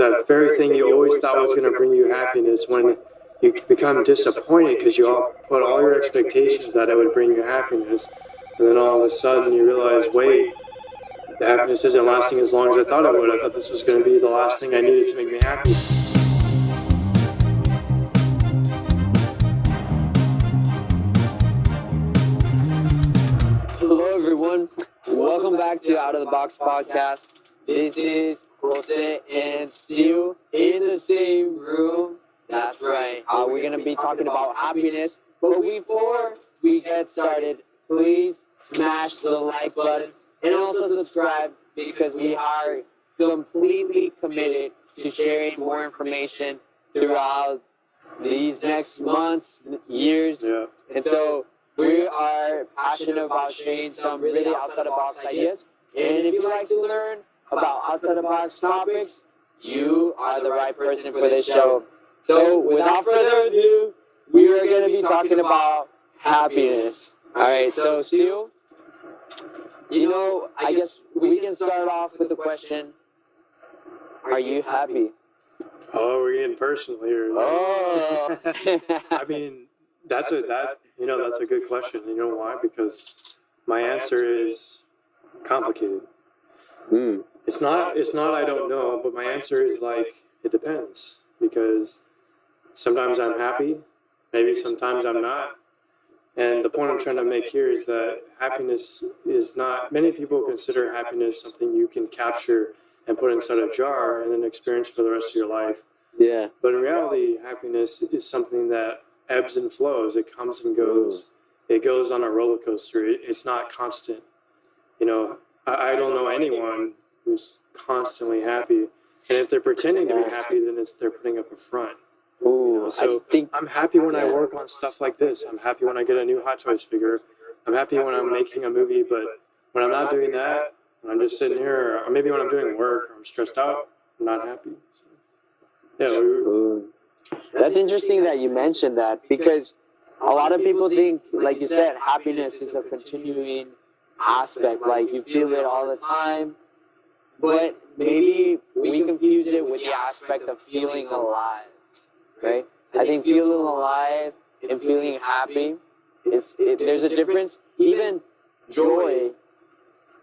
that very thing you always thought was going to bring you happiness, when you become disappointed because you all put all your expectations that it would bring you happiness, and then all of a sudden you realize, wait, the happiness isn't lasting as long as I thought it would. I thought this was going to be the last thing I needed to make me happy. Hello everyone, welcome back to Out of the Box podcast. This is Jose and Stu in the same room. That's right. We're going to be talking about happiness, but before we get started, please smash the like button and also subscribe, because we are completely committed to sharing more information throughout these next months, years. Yeah. And so we are passionate about sharing some really outside-the-box ideas. And if you like to learn about outside-the-box topics, you are the right person for this show. So without further ado, we are going to be talking about happiness. All right, so Stu, I guess we can start off with the question, are you happy? Oh, we're getting personal here. Oh. I mean, that's a good question. You know why? Because my answer is complicated. It's not I don't know, but my answer is like, it depends. Because sometimes I'm happy, maybe sometimes I'm not. And the point I'm trying to make here is that happiness is not, many people consider happiness something you can capture and put inside a jar and then experience for the rest of your life. Yeah. But in reality, happiness is something that ebbs and flows. It comes and goes. It goes on a roller coaster. It's not constant. I don't know anyone who's constantly happy. And if they're pretending to be happy, then they're putting up a front. So I'm happy when I work on stuff like this. I'm happy when I get a new Hot Toys figure. I'm happy when I'm making a movie. But when I'm not doing that, when I'm just sitting here, or maybe when I'm doing work, or I'm stressed out, I'm not happy. So, yeah. That's interesting that you mentioned that, because a lot of people think, like you said, happiness is a continuing aspect. Like you feel it all the time. But maybe we confuse it with the aspect of feeling alive, right? I think feeling alive and feeling happy, there's a difference. Even joy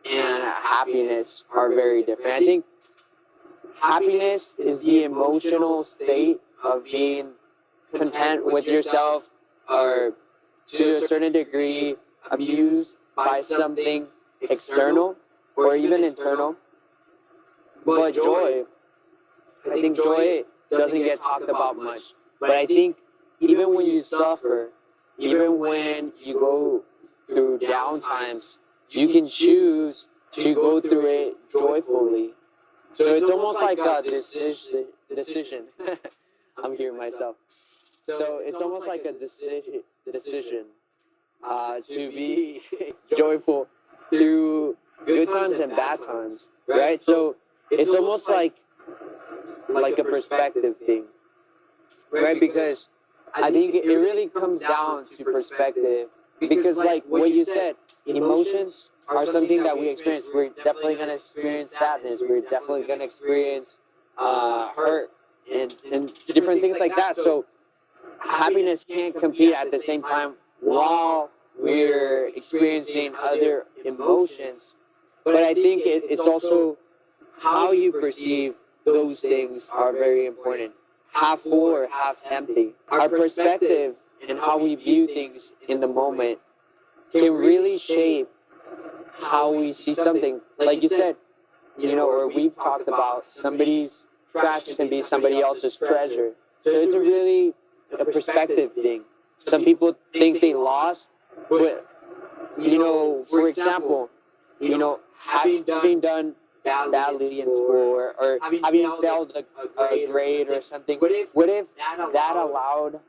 and happiness are very different. I think happiness is the emotional state of being content with yourself, or to a certain degree amused by something external or even internal. But joy, I think joy doesn't get talked about much. But I think even when you suffer, even when you go through down times, you can choose to go through it joyfully. So it's almost like a decision. I'm hearing myself. So it's almost like a decision to be joyful through good times and bad times, right? So it's almost like a perspective thing, right? Because I think it really comes down to perspective. Because like what you said, emotions are something that we experience. We're definitely going to experience sadness. We're definitely going to experience hurt and different things like that. So happiness can't compete at the same time while we're experiencing other emotions. But I think it's also how you perceive those things are very important. Half full or half empty. Our perspective and how we view things in the moment can really shape how we see something. Like you said, or we've talked about, somebody's trash can be somebody else's treasure. So it's a perspective thing. Some people think they lost, but, for example, having done badly in school, or having failed a grade or something, what if that allowed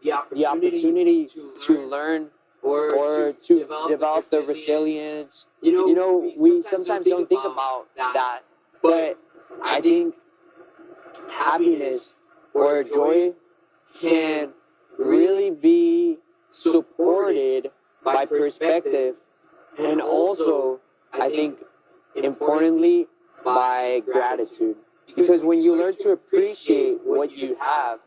the opportunity to learn or to develop the resilience? We sometimes don't think about that, but I think happiness or joy can really be supported by perspective, and also, I think, importantly, by gratitude. Because when you learn to appreciate what you have,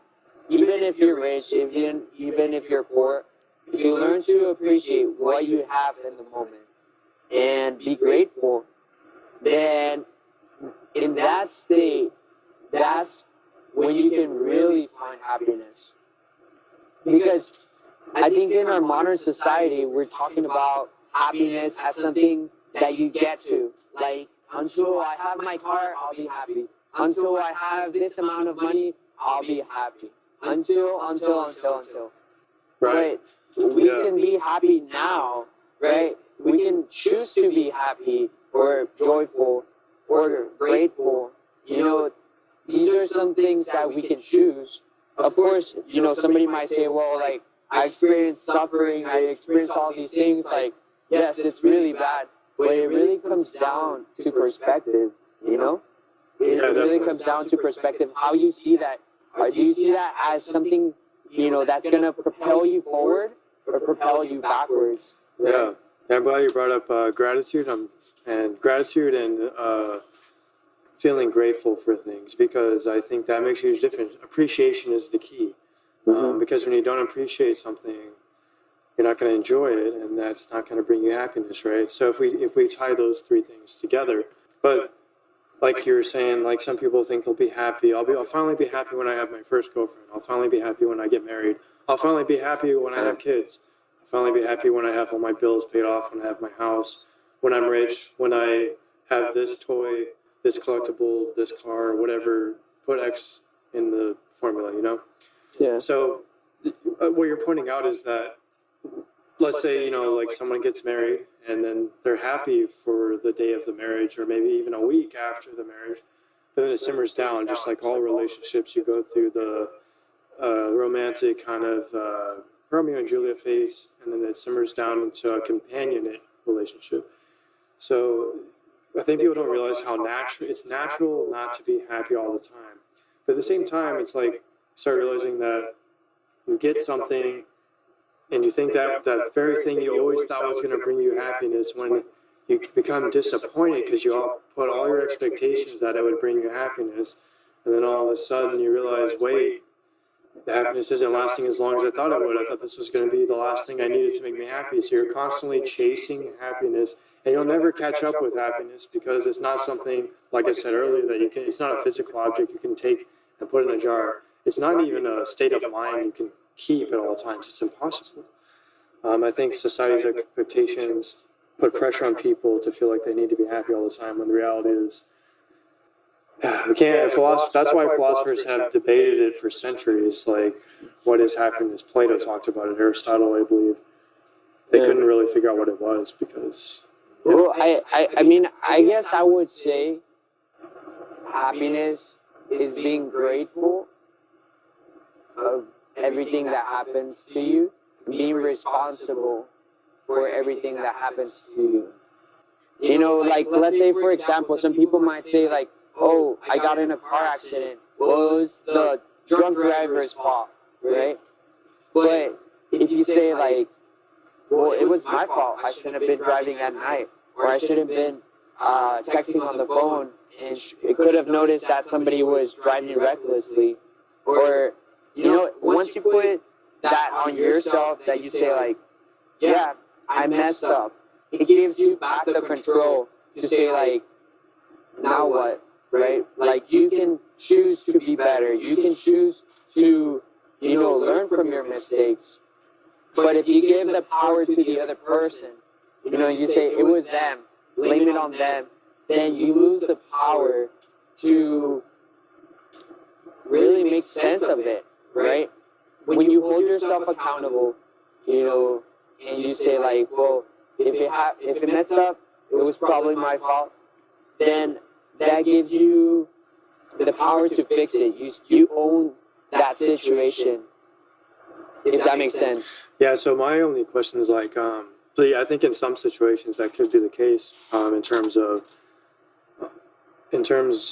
even if you're rich, even if you're poor, if you learn to appreciate what you have in the moment and be grateful, then in that state, that's when you can really find happiness. Because I think in our modern society, we're talking about happiness as something that you get to. Like, until I have my car, I'll be happy. Until I have this amount of money, I'll be happy. Until. Right. But we can be happy now, right? We can choose to be happy or joyful or grateful. These are some things that we can choose. Of course, somebody might say, well, like, I experienced suffering, I experienced all these things, like, yes, it's really bad, but it really comes down to perspective, It really comes down to perspective, how you see that. Do you see that as something, that's going to propel you forward or propel you backwards? Yeah. I'm glad you brought up gratitude and feeling grateful for things, because I think that makes a huge difference. Appreciation is the key. Because when you don't appreciate something, you're not going to enjoy it, and that's not going to bring you happiness, right? So if we tie those three things together, but like you were saying, like some people think they'll be happy. I'll finally be happy when I have my first girlfriend. I'll finally be happy when I get married. I'll finally be happy when I have kids. I'll finally be happy when I have all my bills paid off, when I have my house, when I'm rich, when I have this toy, this collectible, this car, whatever. Put X in the formula, Yeah. So what you're pointing out is that, let's say, like someone gets married and then they're happy for the day of the marriage or maybe even a week after the marriage, but then it simmers down. Just like all relationships, you go through the romantic kind of Romeo and Juliet phase, and then it simmers down into a companionate relationship. So I think people don't realize how it's natural not to be happy all the time. But at the same time, it's like, start realizing that you get something and you think that very thing you always thought was going to bring you happiness, when you become disappointed because you all put all your expectations that it would bring you happiness, and then all of a sudden you realize, wait, the happiness isn't lasting as long as I thought it would. I thought this was going to be the last thing I needed to make me happy. So you're constantly chasing happiness, and you'll never catch up with happiness, because it's not something, like I said earlier, that it's not a physical object you can take and put in a jar. It's not even a state of mind you can keep at all times. It's impossible. I think society's expectations put pressure on people to feel like they need to be happy all the time, when the reality is, we can't. That's why philosophers have debated it for centuries. Like, what is happiness? Plato talked about it. Aristotle, I believe. They couldn't really figure out what it was, because. Well, I mean, I guess I would say happiness is being grateful of everything that happens to you, being responsible for everything that happens to you. Like, let's say, for example, some people might say, like, oh, I got in a car accident. Well, it was the drunk driver's fault, right? But if you say, like, well, it was my fault, I shouldn't have been driving at night, or I shouldn't have been texting on the phone, and it could have noticed that somebody was driving recklessly, or, once you put that on yourself, that you say, like, yeah, I messed up, it gives you back the control to say, like, now what? Right? Like, you can choose to be better. You can choose to, learn from your mistakes. But if you give the power to the other person, you say it was them, blame it on them, then you lose the power to really make sense of it, right? When you hold yourself accountable, and you say, like, well, if it messed up, it was probably my fault, then that gives you the power to fix it. You own that situation, if that makes sense. Yeah, so my only question is, like, so yeah, I think in some situations that could be the case, in terms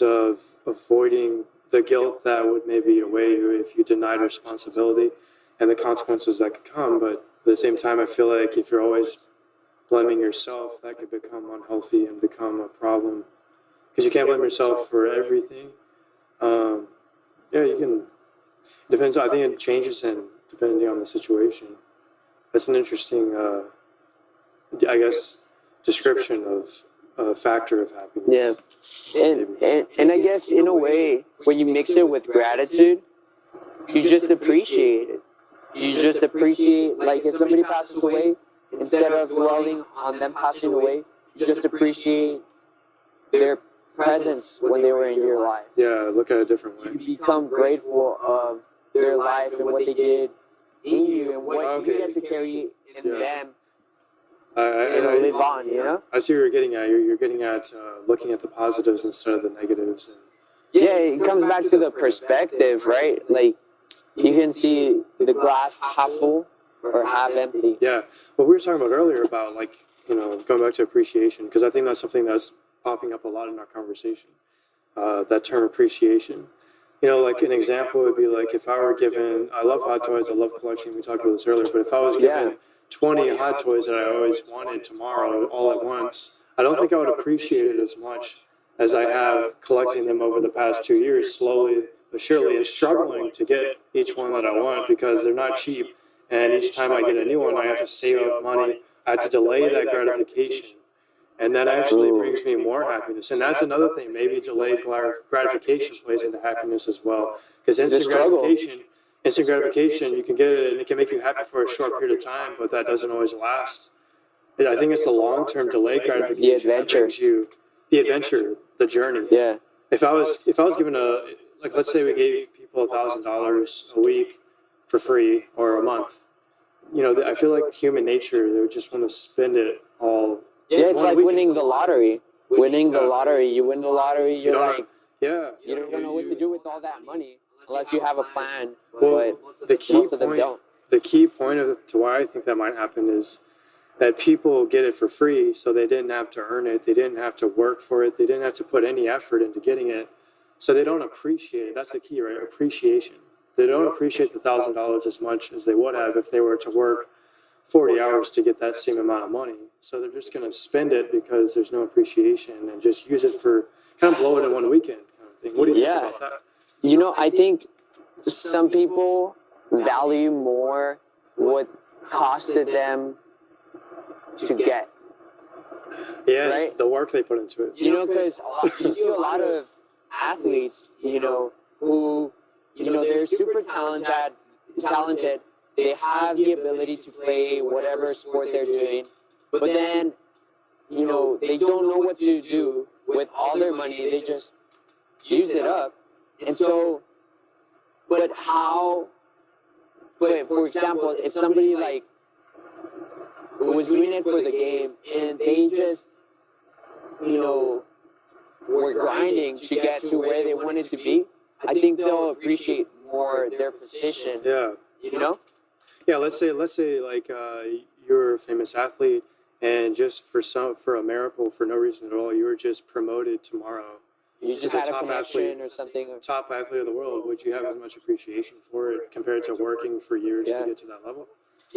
of avoiding the guilt that would maybe away you if you denied responsibility and the consequences that could come. But at the same time, I feel like if you're always blaming yourself, that could become unhealthy and become a problem. Because you can't blame yourself for everything. Yeah, you can. Depends. I think it changes and depending on the situation. That's an interesting, I guess, description of a factor of happiness. Yeah, and I guess in a way, when you mix it with gratitude, you just appreciate it. You just appreciate, like, if somebody passes away, instead of dwelling on them passing away, you just appreciate their presence when they were in your life. Yeah, look at it a different way. You become grateful of their life and what they did in you and what you get to carry in them and live on, you know? I see what you're getting at. You're getting at looking at the positives instead of the negatives. And yeah, it comes back to the perspective, right? Like, you can see the glass half full or half empty. Yeah, what we were talking about earlier about, like, going back to appreciation, because I think that's something that's popping up a lot in our conversation, that term appreciation. Like an example would be like if I were given, I love hot toys, I love collecting, we talked about this earlier, but if I was given 20 hot toys that I always wanted tomorrow all at once, I don't think I would appreciate it as much as I have collecting them over the past 2 years, slowly but surely, and struggling to get each one that I want because they're not cheap. And each time I get a new one, I have to save up money, I have to delay that gratification. And that actually brings me more happiness. And that's another thing. Maybe delayed gratification plays into happiness as well. Because instant gratification, you can get it and it can make you happy for a short period of time, but that doesn't always last. I think it's the long-term delayed gratification that brings you the adventure, the journey. Yeah. If I was given let's say we gave people $1,000 a week for free or a month, I feel like human nature, they would just want to spend it all. Yeah, it's like winning the lottery. Winning the lottery. You win the lottery, you're like, yeah. You don't know what to do with all that money unless you have a plan. Well, but most of them don't. The key point to why I think that might happen is that people get it for free, so they didn't have to earn it. They didn't have to work for it. They didn't have to put any effort into getting it. So they don't appreciate it. That's the key, right? Appreciation. They don't appreciate the $1,000 as much as they would have if they were to work 40 hours to get that same amount of money. So they're just going to spend it because there's no appreciation and just use it for kind of blow it in one weekend kind of thing. What do you think about that? I think some people value more what costed them to get. Yes, right? The work they put into it. Because you see a lot of athletes, who, they're super talented. They have the ability to play whatever sport they're doing, but then, they don't know what to do with all their money. They just use it up. And so, but for example, if somebody who was doing it for the game and they just, were grinding to get to where they wanted to be, I think they'll appreciate more their position. Yeah. Yeah, let's say you're a famous athlete and just for a miracle, for no reason at all, you were just promoted tomorrow. You just had a connection or something. Top athlete of the world. Would you have as much appreciation for it compared to working for years to get to that level?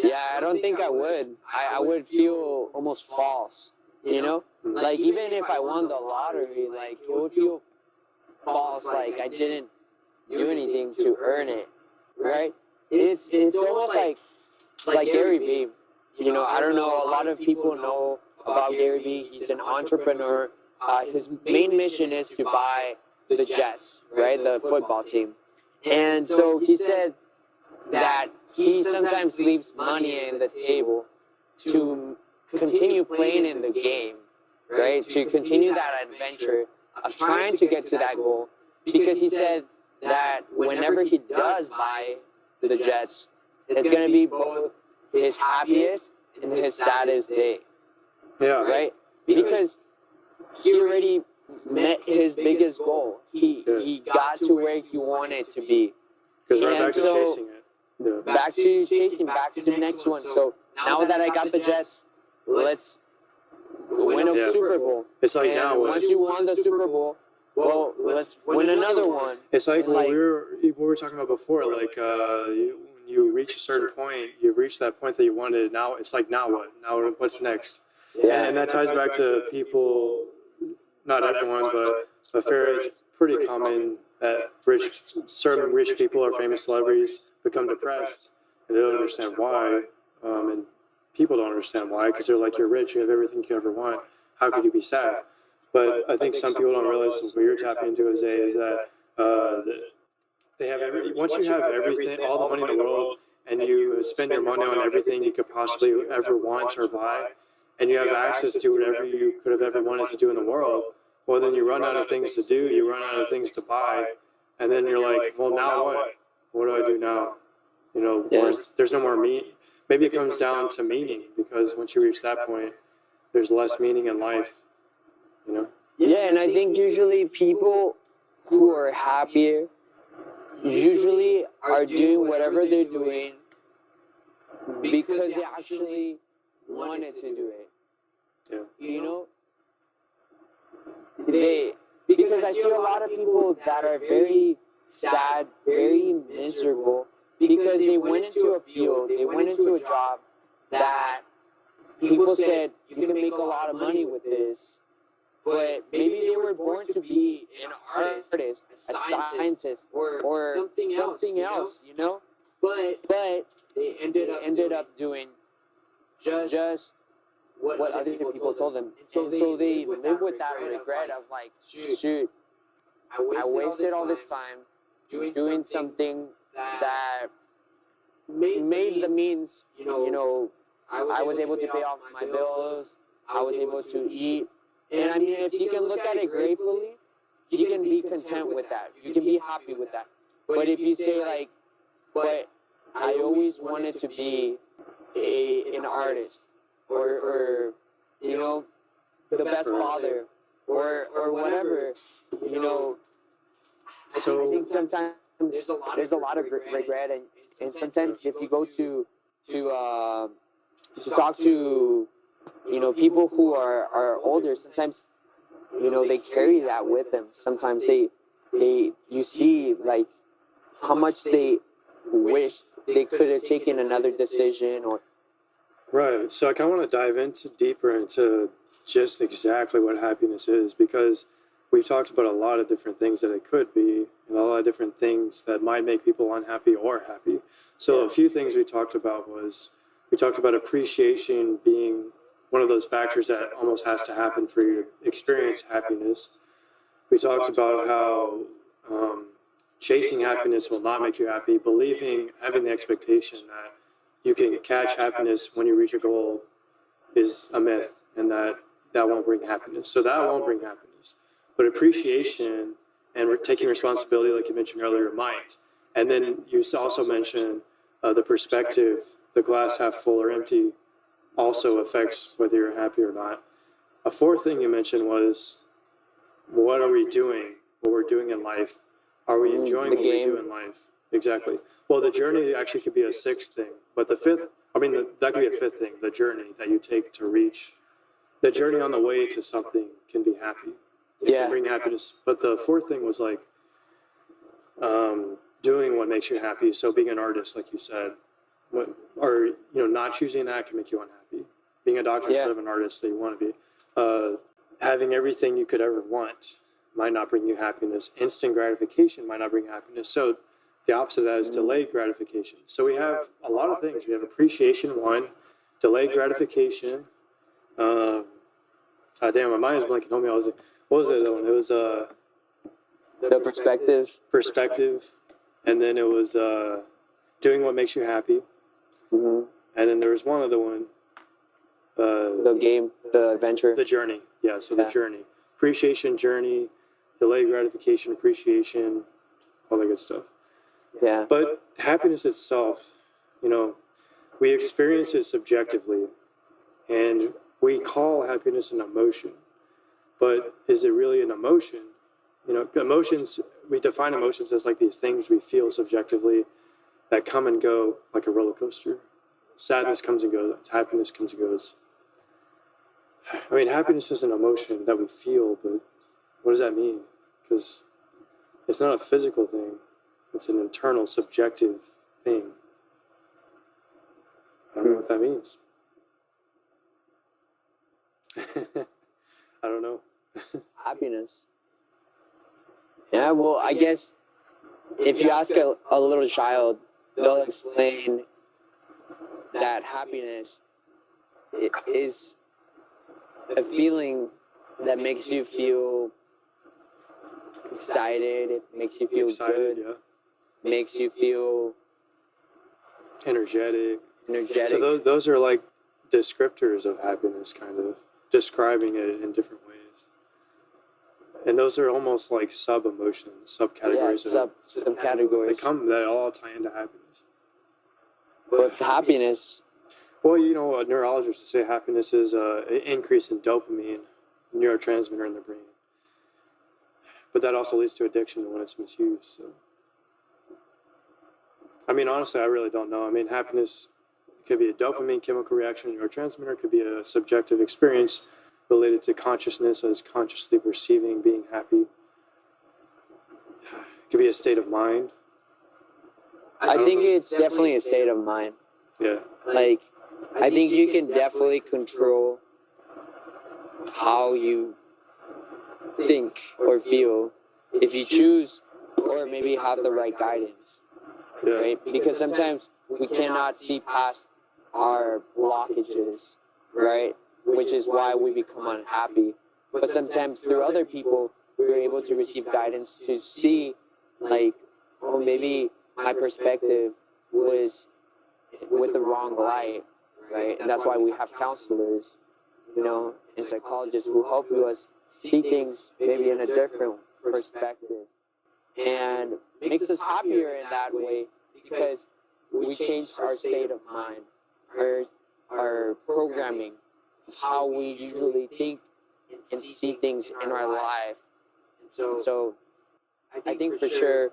Yeah, I don't think I would. I would feel almost false, Like, even if I won the lottery, it would feel false, like I didn't do anything to earn it, right? It's almost like Gary Vee. I don't know, a lot of people know about Gary Vee. He's an entrepreneur. His main mission is to buy the Jets, right, the football team. And so he said that he sometimes leaves money on the table to continue playing in the game, right, to continue that adventure of trying to get to that goal, because he said that whenever he does buy the Jets, it's going to be both his happiest and his saddest day. Yeah. Right? Because he already met his biggest goal. He got to where he wanted to be. Because right back to chasing it. Yeah. Back to chasing, back to the next one. So now that I got the Jets, let's win a Super Bowl. It's like, and now once you won the Super Bowl, well, let's win another one. It's like what we were talking about before. Like when you reach a certain point, you've reached that point that you wanted. Now it's like, now what? Now what's next? Yeah. And that ties back to people. Not everyone, but it's pretty common that certain rich people or famous celebrities become depressed, and they don't understand why, and people don't understand why, because they're like, you're rich, you have everything you could ever want. How could you be sad? But I think some people don't realize what you're tapping into, Jose, is that they have once you have everything, all the money in the world, and you spend your money on everything you could possibly ever want or buy, and you have access to whatever you could have ever wanted to do in the world, well, then you run out of things to do, you run out of things to buy, and then you're like, well, now what? What do I do now? You know, there's no more meaning. Maybe it comes down to meaning, because once you reach that point, there's less meaning in life, you know? Yeah, and I think usually people who are happier usually are doing whatever they're doing because they actually wanted to do it. Yeah. You know? Because I see a lot of people that are very sad, very miserable, because they went into a field, they went into a job that people said, you can make a lot of money with this, but maybe they were born to be an artist, a scientist, or something else, you know? But they ended up doing just what other people told them. So they live with that regret of like, shoot, I wasted all this time doing something that made the means, you know, I was able to pay off my bills, I was able to eat. And I mean, if you can look at it gratefully, you can be content with that. You can be happy with that. But if you say like, but I always wanted to be an artist, or you know, the best father, or whatever, you know, I think sometimes there's a lot of regret, and sometimes if you go to talk to, you know, people who are older, sometimes, you know, they carry that with them. Sometimes you see like how much they wished they could have taken another decision, or Right. So I kind of want to dive deeper into just exactly what happiness is, because we've talked about a lot of different things that it could be, and a lot of different things that might make people unhappy or happy. So a few things we talked about appreciation being one of those factors that almost has to happen for you to experience happiness. We talked about how chasing happiness will not make you happy. Having the expectation that you can catch happiness when you reach a goal is a myth, and that won't bring happiness. So that won't bring happiness. But appreciation and taking responsibility, like you mentioned earlier, might. And then you also mentioned the perspective, the glass half full or empty, also affects whether you're happy or not. A fourth thing you mentioned was, what are we doing? What we're doing in life? Are we enjoying what we do in life? Exactly. Well, the journey actually could be a sixth thing, but the fifth, that could be a fifth thing, the journey that you take to reach. The journey on the way to something can be happy. It can bring happiness. But the fourth thing was like doing what makes you happy. So being an artist, like you said, not choosing that can make you unhappy. Being a doctor instead of an artist that you want to be. Having everything you could ever want might not bring you happiness. Instant gratification might not bring happiness. So the opposite of that is delayed gratification. So we have a lot of things. We have appreciation, one, delayed gratification. Damn, my mind is blanking. Homie, what was the other one? It was the perspective, and then it was doing what makes you happy. Mm-hmm. And then there was one other one. The adventure. The journey. Yeah, so the journey. Appreciation, journey, delayed gratification, appreciation, all that good stuff. Yeah. But happiness itself, we experience it subjectively, and we call happiness an emotion. But is it really an emotion? Emotions, we define emotions as like these things we feel subjectively that come and go like a roller coaster. Sadness comes and goes, happiness comes and goes. Happiness is an emotion that we feel, but what does that mean? Because it's not a physical thing. It's an internal, subjective thing. I don't know what that means. I don't know. Happiness. Yeah, well, I guess if you ask a little child, they'll explain that happiness is a feeling that makes you feel excited, it makes you feel good, makes you feel energetic. energetic. So those are like descriptors of happiness, kind of describing it in different ways. And those are almost like sub-emotions, subcategories. Yeah, subcategories. That all tie into happiness. With happiness, well, you know, neurologists would say happiness is an increase in dopamine, neurotransmitter in the brain. But that also leads to addiction when it's misused. So, I mean, honestly, I really don't know. I mean, happiness could be a dopamine chemical reaction, neurotransmitter. It could be a subjective experience related to consciousness as consciously perceiving being happy. It could be a state of mind. I think it's definitely a state of mind. Yeah. Like, I think you can definitely control how you think or feel if you choose or maybe have the right guidance. Yeah. Right? Because sometimes we cannot see past our blockages, right? Which is why we become unhappy. But sometimes through other people, we're able to receive guidance to see, like, oh, maybe my perspective was with the wrong light, right? And that's why we have counselors, you know, and psychologists who help us see things maybe in a different perspective. And makes us happier in that way because we changed our state of mind, our programming of how we usually think and see things in our life. And so I think for sure,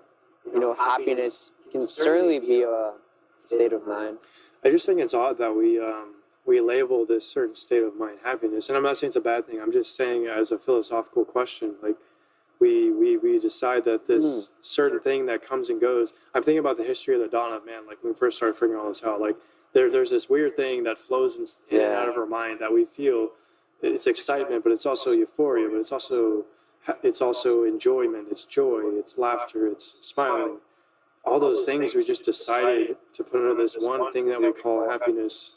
you know, happiness can certainly be a state of mind. I just think it's odd that we label this certain state of mind happiness, and I'm not saying it's a bad thing. I'm just saying as a philosophical question, like we decide that this certain thing that comes and goes. I'm thinking about the history of the dawn of man, like when we first started figuring all this out. Like there's this weird thing that flows in and out of our mind that we feel. It's excitement, but it's also euphoria, but it's also enjoyment, it's joy, it's laughter, it's smiling. All those things we just decided to put under this one thing that we call happiness,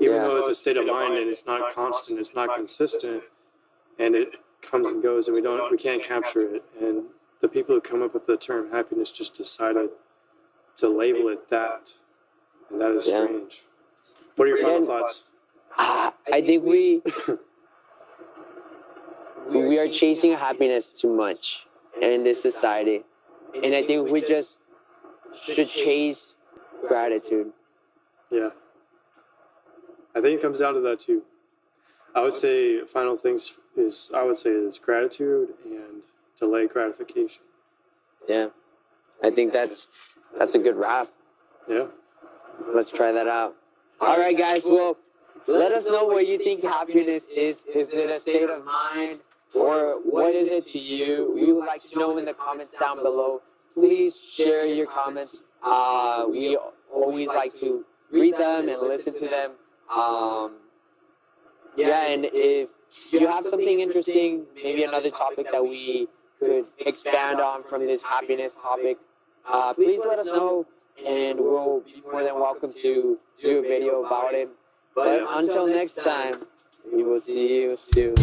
even though it's a state of mind and it's not constant, it's not consistent, and it comes and goes, and we can't capture it. And the people who come up with the term happiness just decided to label it that, and that is strange. What are your final thoughts? I think we are chasing happiness too much in this society, and I think we just should chase gratitude. Yeah, I think it comes down to that too. I would say final things is gratitude and delayed gratification. Yeah, I think that's a good wrap. Yeah, let's try that out. All right, guys. Well, let us know what you think happiness is. Is it a state of mind, or what is it to you? We would like to know in the comments down below. Please share your comments. We always like to read them and listen to them. And if you have something interesting, maybe another topic that we could expand on from this happiness topic, please let us know, and we'll be more than welcome to do a video about it. But until next time, we will see you soon.